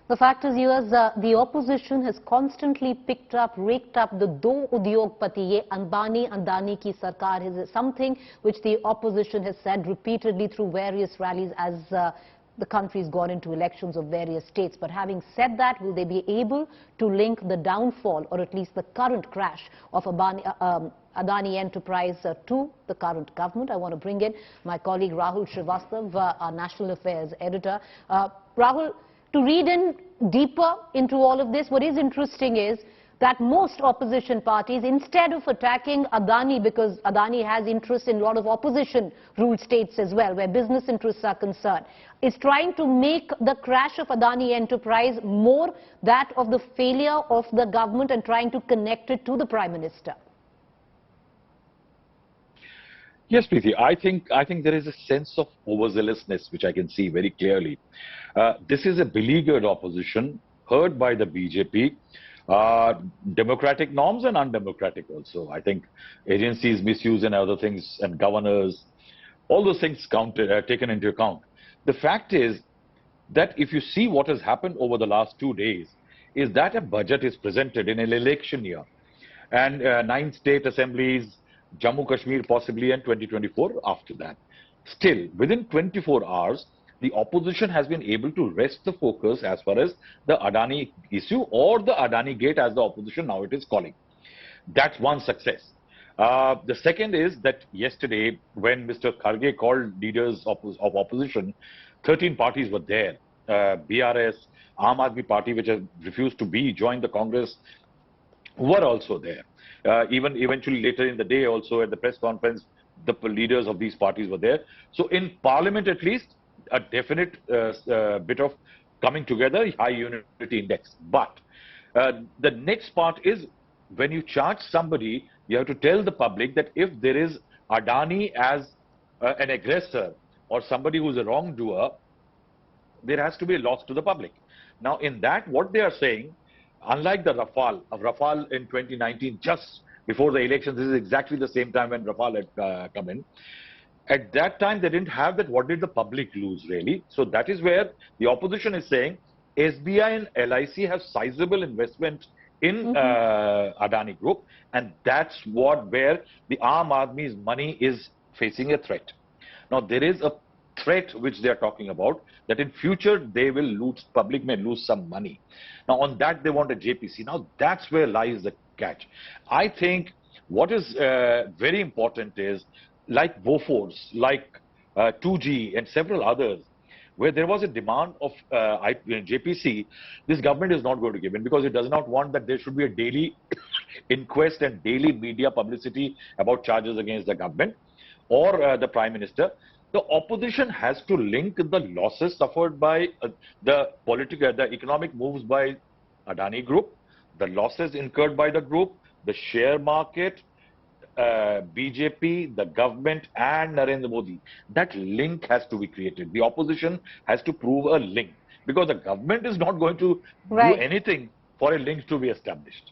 The fact is, the opposition has constantly raked up the do udyogpati, ye Ambani Adani ki sarkar is something which the opposition has said repeatedly through various rallies as the country's gone into elections of various states. But having said that, will they be able to link the downfall or at least the current crash of Adani Enterprise to the current government? I want to bring in my colleague Rahul Srivastava, our national affairs editor. Rahul, to read in deeper into all of this, what is interesting is that most opposition parties, instead of attacking Adani, because Adani has interests in a lot of opposition-ruled states as well, where business interests are concerned, is trying to make the crash of Adani Enterprise more that of the failure of the government and trying to connect it to the Prime Minister. Yes, Preeti, I think there is a sense of overzealousness which I can see very clearly. This is a beleaguered opposition heard by the BJP, democratic norms and undemocratic also. I think agencies misuse and other things and governors, all those things taken into account. The fact is that if you see what has happened over the last 2 days, is that a budget is presented in an election year and 9 state assemblies, Jammu Kashmir possibly, and 2024 after that. Still, within 24 hours, the opposition has been able to wrest the focus as far as the Adani issue or the Adani gate as the opposition now it is calling. That's one success. The second is that yesterday when Mr. Kharge called leaders of opposition, 13 parties were there. BRS, Aam Aadmi Party, which has refused to join the Congress, were also there. Even eventually later in the day also at the press conference, the leaders of these parties were there. So in Parliament at least, a definite bit of coming together, high unity index. But the next part is when you charge somebody, you have to tell the public that if there is Adani as an aggressor or somebody who's a wrongdoer, there has to be a loss to the public. Now in that, what they are saying, unlike the Rafale in 2019, just before the elections, this is exactly the same time when Rafale had come in. At that time, they didn't have that. What did the public lose, really? So that is where the opposition is saying SBI and LIC have sizable investment in Adani Group, and that's where the Aam Aadmi's money is facing a threat. Now, there is a threat which they are talking about, that in future they will lose, public may lose some money. Now, on that, they want a JPC. Now, that's where lies the catch. I think what is very important is, like Bofors, like 2G and several others, where there was a demand of JPC, this government is not going to give in because it does not want that there should be a daily inquest and daily media publicity about charges against the government or the Prime Minister. The opposition has to link the losses suffered by the economic moves by Adani Group, the losses incurred by the group, the share market, BJP, the government and Narendra Modi. That link has to be created. The opposition has to prove a link because the government is not going to do anything for a link to be established.